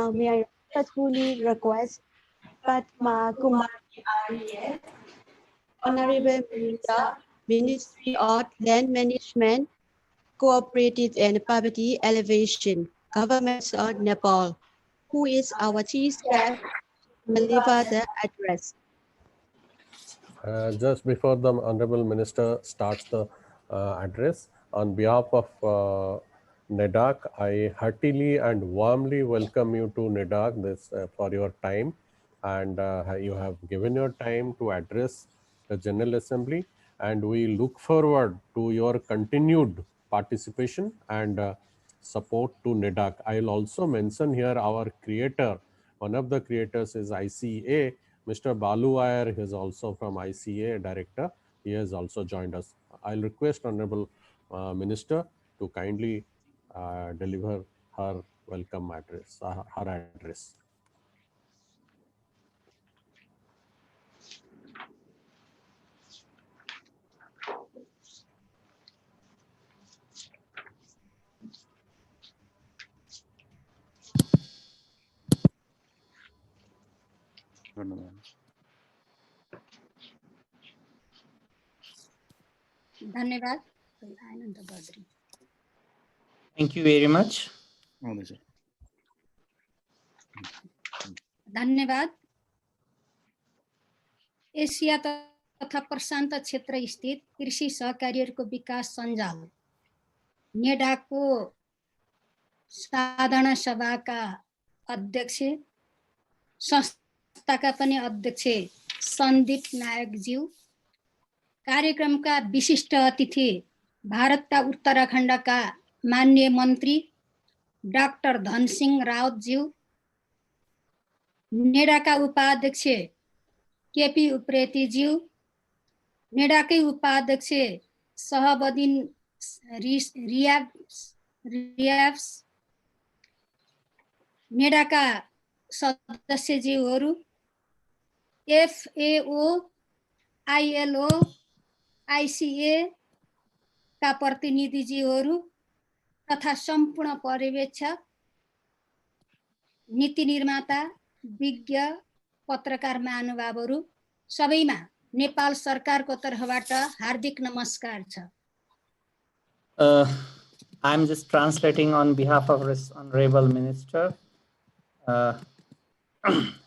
Now may I respectfully request Padma Kumari Arya, Honorable Minister, Ministry of Land Management, Cooperative and Poverty Elevation, Government of Nepal, who is our chief guest, to deliver the address. Just before the Honorable Minister starts the address, on behalf of NEDAC, I heartily and warmly welcome you to NEDAC for your time, and you have given your time to address the General Assembly, and we look forward to your continued participation and support to NEDAC. I will also mention here our creator. One of the creators is ICA. Mr. Balu Iyer is also from ICA director. He has also joined us. I'll request Honorable Minister to kindly deliver her welcome address, her address. धन्यवाद. Thank you very much. धन्यवाद. Asia तथा प्रशान्त क्षेत्र स्थित कृषि सहकारीहरूको विकास सञ्जाल नेडाको साधारण सभाका अध्यक्ष, संस्थाका पनि अध्यक्ष सन्दीप नायकज्यू, कार्यक्रमका विशिष्ट अतिथि भारतका उत्तराखण्डका माननीय मन्त्री डाक्टर धनसिंह रावतज्यू, नेडाका उपाध्यक्ष केपी उप्रेतीज्यू, नेडाकै उपाध्यक्ष सहबदिन रियाब्स, नेडाका सदस्यज्यूहरू, FAO, ILO, ICA का प्रतिनिधिज्यूहरू तथा सम्पूर्ण पर्यवेक्षक, नीति निर्माता, विज्ञ, पत्रकार महानुभावहरू सबैमा नेपाल सरकारको तर्फबाट हार्दिक नमस्कार छ. I'm just translating on behalf of Honorable Minister.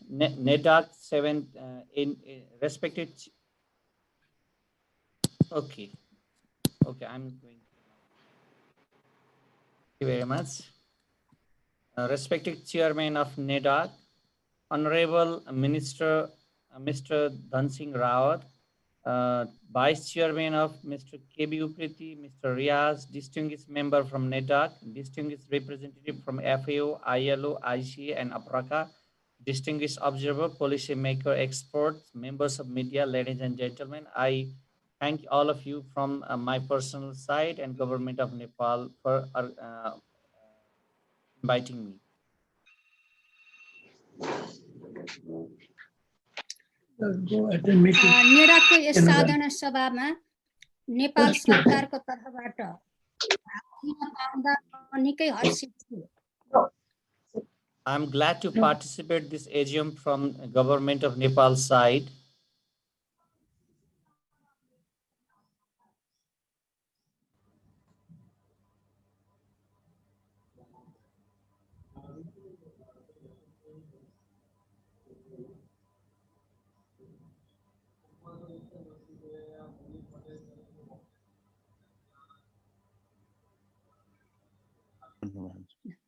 NEDAC 7 in respected. Okay, I'm going. Thank you very much. Respected Chairman of NEDAC, Honorable Minister Mr. Dhansingh Rawat, Vice Chairman of Mr. KB Upreti, Mr. Riaz, distinguished member from NEDAC, distinguished representative from FAO, ILO, ICA, and APRACA, distinguished observer, policy maker, experts, members of media, ladies and gentlemen, I thank all of you from my personal side and Government of Nepal for inviting me. नेडाको यस साधारण सभामा नेपाल सरकारको तर्फबाट निकै हर्षित छु. I'm glad to participate this AGM from Government of Nepal side.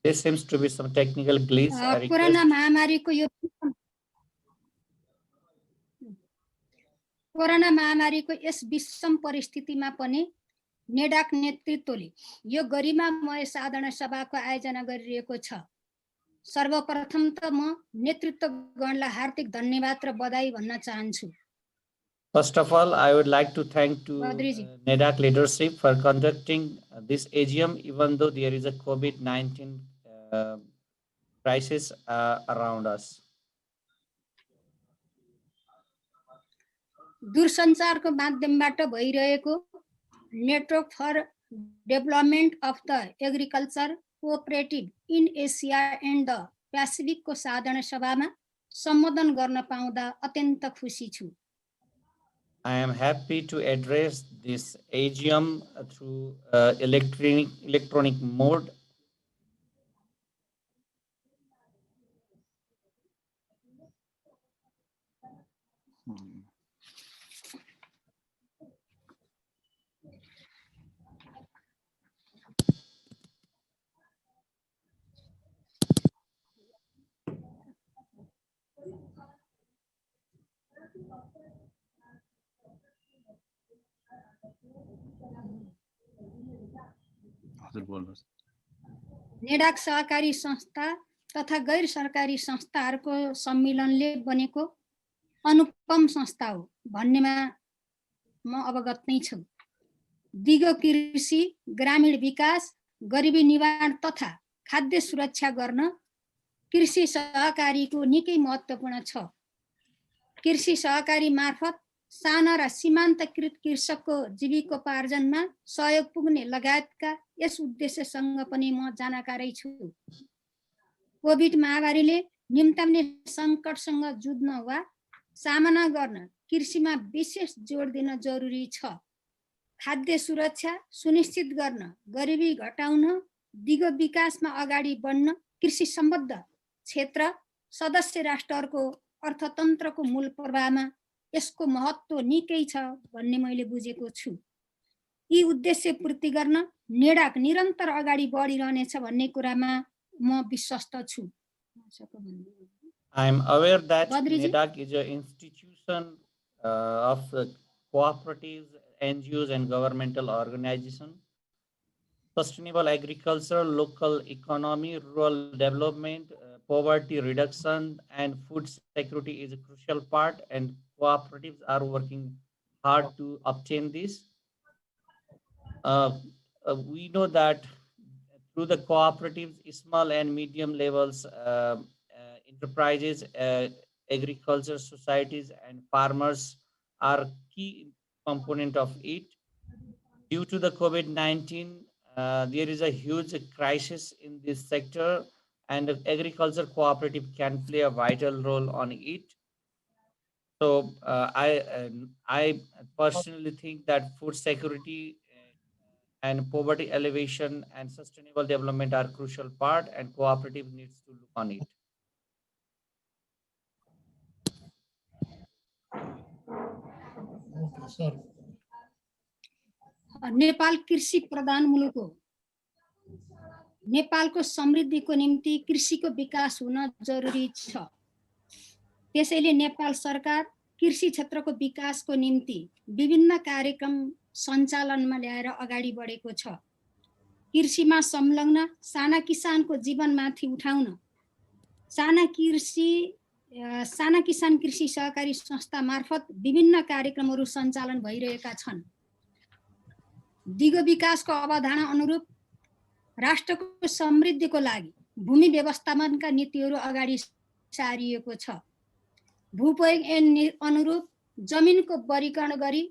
There seems to be some technical glitch. Corona महामारीको यस विषम परिस्थितिमा पनि नेडाक नेतृत्वले यो गरिमामय साधारण सभाको आयोजना गरिरहेको छ. सर्वप्रथम त म नेतृत्वगणलाई हार्दिक धन्यवाद र बधाई भन्न चाहन्छु. First of all, I would like to thank to NEDAC leadership for conducting this AGM, even though there is a COVID-19 crisis around us. दूरसञ्चारको माध्यमबाट भइरहेको network for development of the agriculture cooperative in Asia and the प्यासिफिकको साधारण सभामा सम्बोधन गर्न पाउँदा अत्यन्त खुसी छु। I am happy to address this AGM through electronic mode. नेडाक सहकारी संस्था तथा गैर सरकारी संस्थाहरूको सम्मिलनले बनेको अनुपम संस्था हो भन्नेमा म अवगत नै छु। दिगो कृषि, ग्रामीण विकास, गरिबी निवारण तथा खाद्य सुरक्षा गर्न कृषि सहकारीको निकै महत्त्वपूर्ण छ। कृषि सहकारी मार्फत साना र सीमान्तकृत कृषकको जीविकोपार्जनमा सहयोग पुग्ने लगायतका यस उद्देश्यसँग पनि म जानकारै छु। कोभिड महामारीले निम्ताउने सङ्कटसँग जुझ्न वा सामना गर्न कृषिमा विशेष जोड दिन जरुरी छ। खाद्य सुरक्षा सुनिश्चित गर्न, गरिबी घटाउन, दिगो विकासमा अगाडि बढ्न कृषि सम्बद्ध क्षेत्र सदस्य राष्ट्रहरूको अर्थतन्त्रको मूल प्रवाहमा यसको महत्त्व निकै छ भन्ने मैले बुझेको छु। यी उद्देश्य पूर्ति गर्न नेडाक निरन्तर अगाडि बढिरहनेछ भन्ने कुरामा म विश्वस्त छु। I am aware that NEDAC is an institution of cooperatives, NGOs, and governmental organizations. Sustainable agriculture, local economy, rural development, poverty reduction, and food security is a crucial part, and cooperatives are working hard to obtain this. We know that through the cooperatives, small and medium levels enterprises, agriculture societies, and farmers are key component of it. Due to the COVID-19, there is a huge crisis in this sector, and the agriculture cooperative can play a vital role on it. So I personally think that food security and poverty elevation and sustainable development are crucial part, and cooperative needs to look on it. Nepal कृषि प्रधान मुलुक हो। नेपालको समृद्धिको निम्ति कृषिको विकास हुन जरुरी छ। त्यसैले नेपाल सरकार कृषि क्षेत्रको विकासको निम्ति विभिन्न कार्यक्रम सञ्चालनमा ल्याएर अगाडि बढेको छ। कृषिमा संलग्न साना किसानको जीवनमाथि उठाउन साना किसान कृषि सहकारी संस्था मार्फत विभिन्न कार्यक्रमहरू सञ्चालन भइरहेका छन्। दिगो विकासको अवधारणा अनुरूप राष्ट्रको समृद्धिको लागि भूमि व्यवस्थापनका नीतिहरू अगाडि सारिएको छ। भूप्रयोग अनुरूप जमिनको वर्गीकरण गरी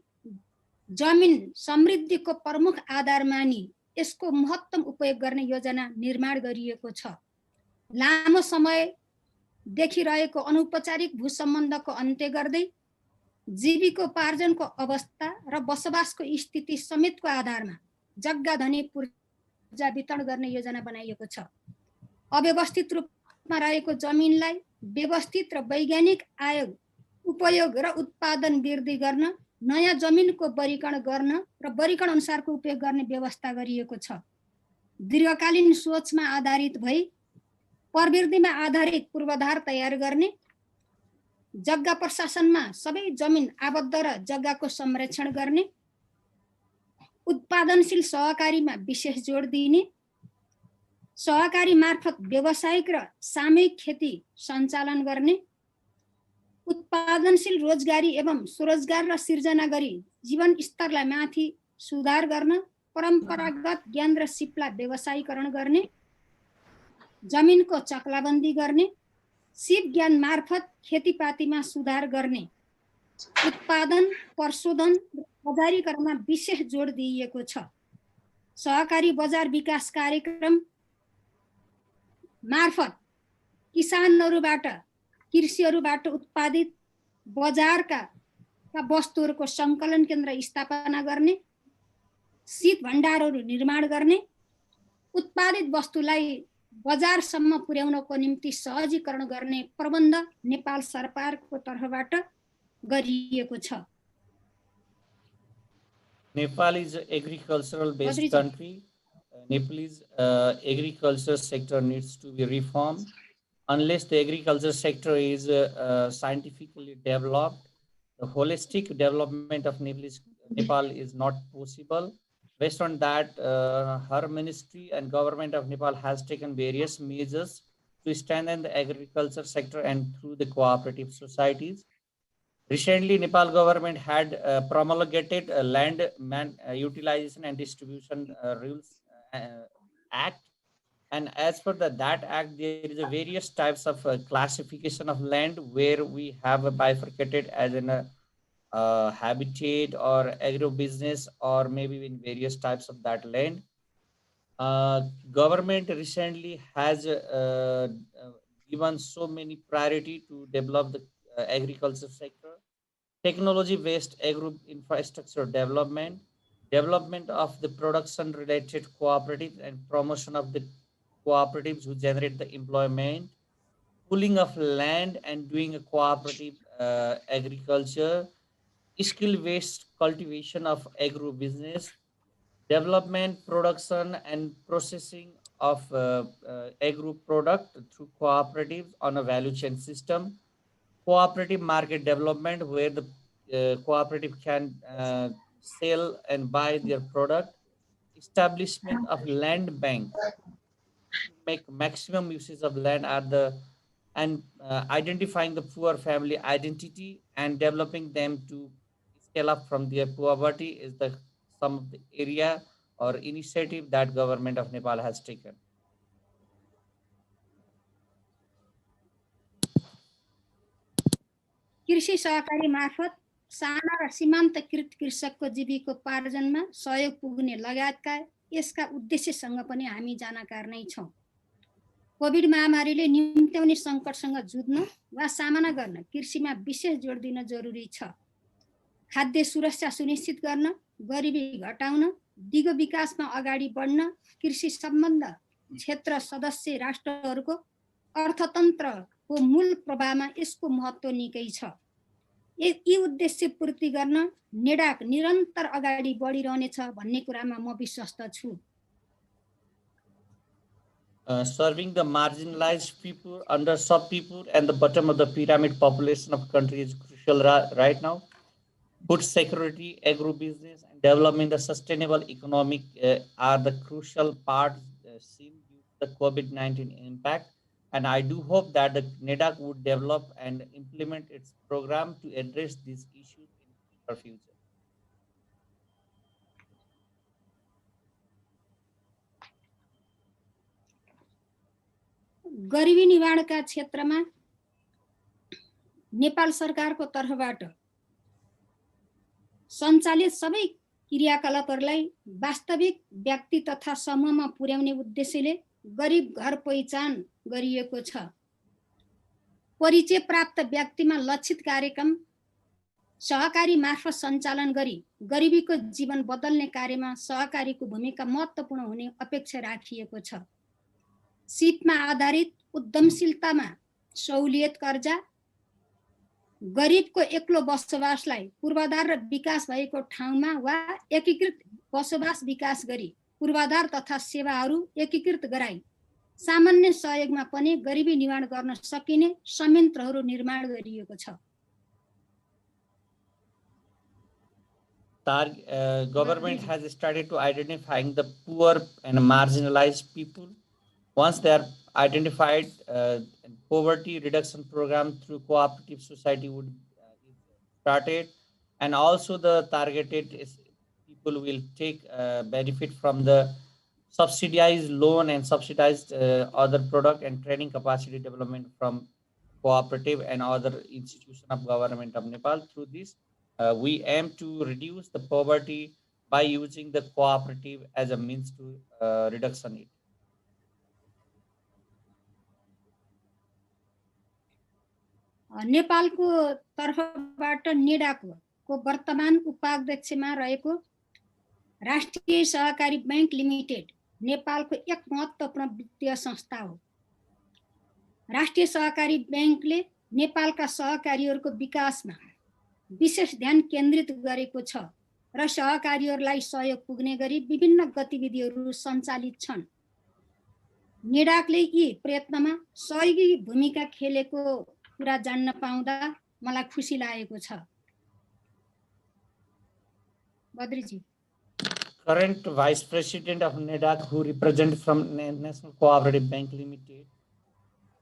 जमिन समृद्धिको प्रमुख आधार मानी यसको महत्तम उपयोग गर्ने योजना निर्माण गरिएको छ। लामो समय देखिरहेको अनौपचारिक भू सम्बन्धको अन्त्य गर्दै जीविकोपार्जनको अवस्था र बसोबासको स्थिति समेतको आधारमा जग्गा धनी पूर्जा वितरण गर्ने योजना बनाइएको छ। अव्यवस्थित रूपमा रहेको जमिनलाई व्यवस्थित र वैज्ञानिक आयोग उपयोग र उत्पादन वृद्धि गर्न नयाँ जमिनको वर्गीकरण गर्न र वर्गीकरण अनुसारको उपयोग गर्ने व्यवस्था गरिएको छ। दीर्घकालीन सोचमा आधारित भई प्रवृत्तिमा आधारित पूर्वाधार तयार गर्ने, जग्गा प्रशासनमा सबै जमिन आबद्ध र जग्गाको संरक्षण गर्ने, उत्पादनशील सहकारीमा विशेष जोड दिने, सहकारी मार्फत व्यावसायिक र सामूहिक खेती सञ्चालन गर्ने, उत्पादनशील रोजगारी एवं स्वरोजगार र सिर्जना गरी जीवन स्तरलाई माथि सुधार गर्न, परम्परागत ज्ञान र सिपलाई व्यवसायीकरण गर्ने, जमिनको चक्लाबन्दी गर्ने, सिप ज्ञान मार्फत खेतीपातीमा सुधार गर्ने, उत्पादन, प्रशोधन र बजारीकरणमा विशेष जोड दिइएको छ। सहकारी बजार विकास कार्यक्रम मार्फत किसानहरूबाट कृषिहरूबाट उत्पादित बजारका वस्तुहरूको सङ्कलन केन्द्र स्थापना गर्ने, शीत भण्डारहरू निर्माण गर्ने, उत्पादित वस्तुलाई बजारसम्म पुर्याउनको निम्ति सहजीकरण गर्ने प्रबन्ध नेपाल सरकारको तर्फबाट गरिएको छ। Nepal is an agricultural based country. Nepalese agriculture sector needs to be reformed. Unless the agriculture sector is scientifically developed, the holistic development of Nepal is not possible. Based on that, her ministry and government of Nepal has taken various measures to strengthen the agriculture sector and through the cooperative societies. Recently, Nepal government had promulgated a land utilization and distribution rules act, and as per that act, there is a various types of classification of land where we have a bifurcated as in a habitat or agro business or maybe in various types of that land. Government recently has given so many priority to develop the agriculture sector, technology-based agro infrastructure development, development of the production-related cooperatives and promotion of the cooperatives who generate the employment, pooling of land and doing a cooperative agriculture, skill-based cultivation of agro business, development, production, and processing of agro product through cooperatives on a value chain system, cooperative market development where the cooperative can sell and buy their product, establishment of land bank, make maximum uses of land at the and identifying the poor family identity and developing them to scale up from their poverty is the some of the area or initiative that government of Nepal has taken. कृषि सहकारी मार्फत साना र सीमान्तकृत कृषकको जीविकोपार्जनमा सहयोग पुग्ने लगायतका यसका उद्देश्यसँग पनि हामी जानकार नै छौं। कोभिड महामारीले निम्त्याउने सङ्कटसँग जुझ्न वा सामना गर्न कृषिमा विशेष जोड दिन जरुरी छ। खाद्य सुरक्षा सुनिश्चित गर्न, गरिबी घटाउन, दिगो विकासमा अगाडि बढ्न कृषि सम्बन्ध क्षेत्र सदस्य राष्ट्रहरूको अर्थतन्त्रको मूल प्रवाहमा यसको महत्त्व निकै छ। यी उद्देश्य पूर्ति गर्न नेडाक निरन्तर अगाडि बढिरहनेछ भन्ने कुरामा म विश्वस्त छु। Serving the marginalized people, underserved people, and the bottom of the pyramid population of country is crucial right now. Food security, agro-business, and development of sustainable economic are the crucial parts seen due to the COVID-19 impact. And I do hope that the NEDAC would develop and implement its program to address these issues in the future. गरिबी निवारणका क्षेत्रमा नेपाल सरकारको तर्फबाट सञ्चालित सबै क्रियाकलापहरूलाई वास्तविक व्यक्ति तथा समूहमा पुर्याउने उद्देश्यले गरिब घर पहिचान गरिएको छ। परिचय प्राप्त व्यक्तिमा लक्षित कार्यक्रम सहकारी मार्फत सञ्चालन गरी गरिबीको जीवन बदल्ने कार्यमा सहकारीको भूमिका महत्त्वपूर्ण हुने अपेक्षा राखिएको छ। शीतमा आधारित उद्यमशीलतामा सहुलियत कर्जा, गरिबको एक्लो बसोबासलाई पूर्वाधार र विकास भएको ठाउँमा वा एकीकृत बसोबास विकास गरी पूर्वाधार तथा सेवाहरू एकीकृत गराई सामान्य सहयोगमा पनि गरिबी निवारण गर्न सकिने संयन्त्रहरू निर्माण गरिएको छ। Government has started to identifying the poor and marginalized people. Once they are identified, poverty reduction program through cooperative society would started, and also the targeted people will take benefit from the subsidized loan and subsidized other product and training capacity development from cooperative and other institution of government of Nepal. Through this, we aim to reduce the poverty by using the cooperative as a means to reduction it. नेपालको तर्फबाट नेडाकको वर्तमान उपाध्यक्षमा रहेको राष्ट्रिय सहकारी bank limited नेपालको एक महत्त्वपूर्ण वित्तीय संस्था हो। राष्ट्रिय सहकारी बैंकले नेपालका सहकारीहरूको विकासमा विशेष ध्यान केन्द्रित गरेको छ र सहकारीहरूलाई सहयोग पुग्ने गरी विभिन्न गतिविधिहरू सञ्चालित छन्। नेडाकले यी प्रयत्नमा सहयोगी भूमिका खेलेको कुरा जान्न पाउँदा मलाई खुसी लागेको छ। Badriji. Current Vice President of NEDAC, who represent from National Cooperative Bank Limited,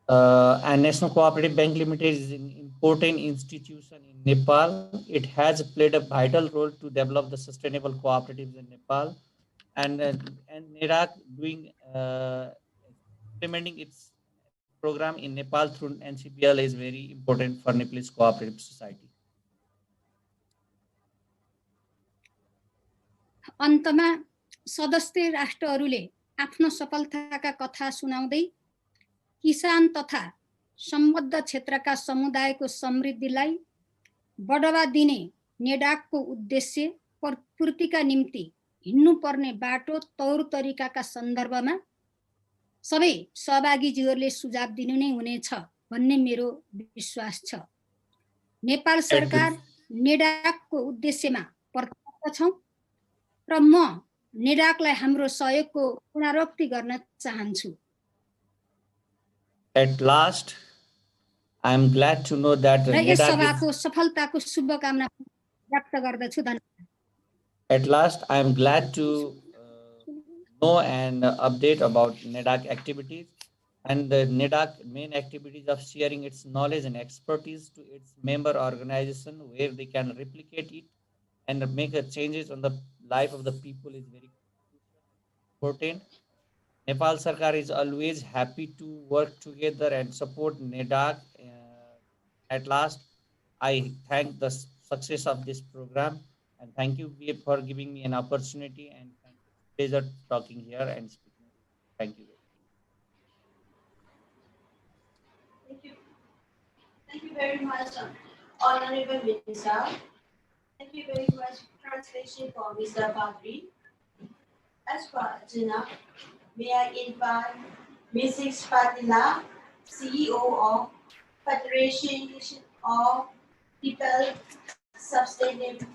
and National Cooperative Bank Limited is an important institution in Nepal. It has played a vital role to develop the sustainable cooperatives in Nepal, and NEDAC doing implementing its program in Nepal through NCPL is very important for Nepalese cooperative society. अन्तमा सदस्य राष्ट्रहरूले आफ्नो सफलताका कथा सुनाउँदै किसान तथा सम्बद्ध क्षेत्रका समुदायको समृद्धिलाई बढावा दिने नेडाकको उद्देश्य पूर्तिका निम्ति हिँड्नुपर्ने बाटो तौर तरिकाका सन्दर्भमा सबै सहभागीजीहरूले सुझाव दिनु नै हुनेछ भन्ने मेरो विश्वास छ। नेपाल सरकार नेडाकको उद्देश्यमा प्रत्यक्ष छौं र म नेडाकलाई हाम्रो सहयोगको पुनरावृत्ति गर्न चाहन्छु। At last, I am glad to know that र यस सभाको सफलताको शुभकामना व्यक्त गर्दछु। धन्यवाद। At last, I am glad to know and update about NEDAC activities and the NEDAC main activities of sharing its knowledge and expertise to its member organization where they can replicate it and make changes on the life of the people is very important. Nepal Sarkar is always happy to work together and support NEDAC. At last, I thank the success of this program and thank you for giving me an opportunity and pleasure talking here and speaking. Thank you. Thank you very much, Honorable Minister. Thank you very much, translation for Mr. Badri. As for Ajana, may I invite Mrs. Patila, CEO of Federation of People Sustainable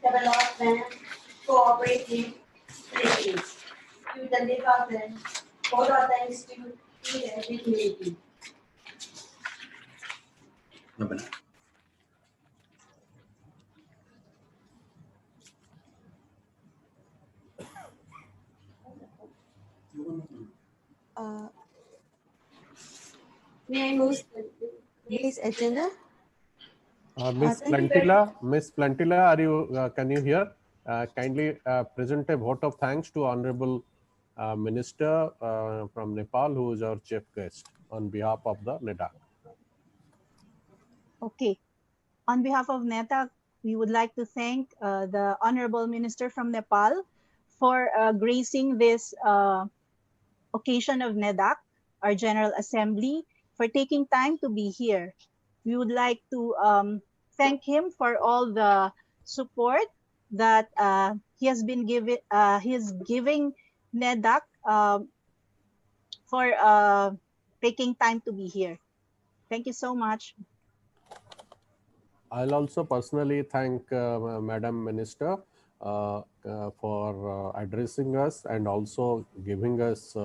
Development Cooperative Trades to deliver the photo thanks to the meeting. May I move this agenda? Miss Plantilla, are you? Can you hear? Kindly present a vote of thanks to Honorable Minister from Nepal, who is our chief guest, on behalf of the NEDAC. Okay. On behalf of NEDAC, we would like to thank the Honorable Minister from Nepal for gracing this occasion of NEDAC, our General Assembly, for taking time to be here. We would like to thank him for all the support that he has been giving NEDAC for taking time to be here. Thank you so much. I'll also personally thank Madam Minister for addressing us and also giving us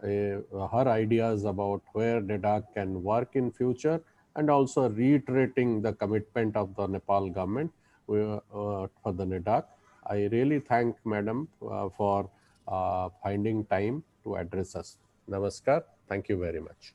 her ideas about where NEDAC can work in future, and also reiterating the commitment of the Nepal government for the NEDAC. I really thank Madam for finding time to address us. Namaskar. Thank you very much.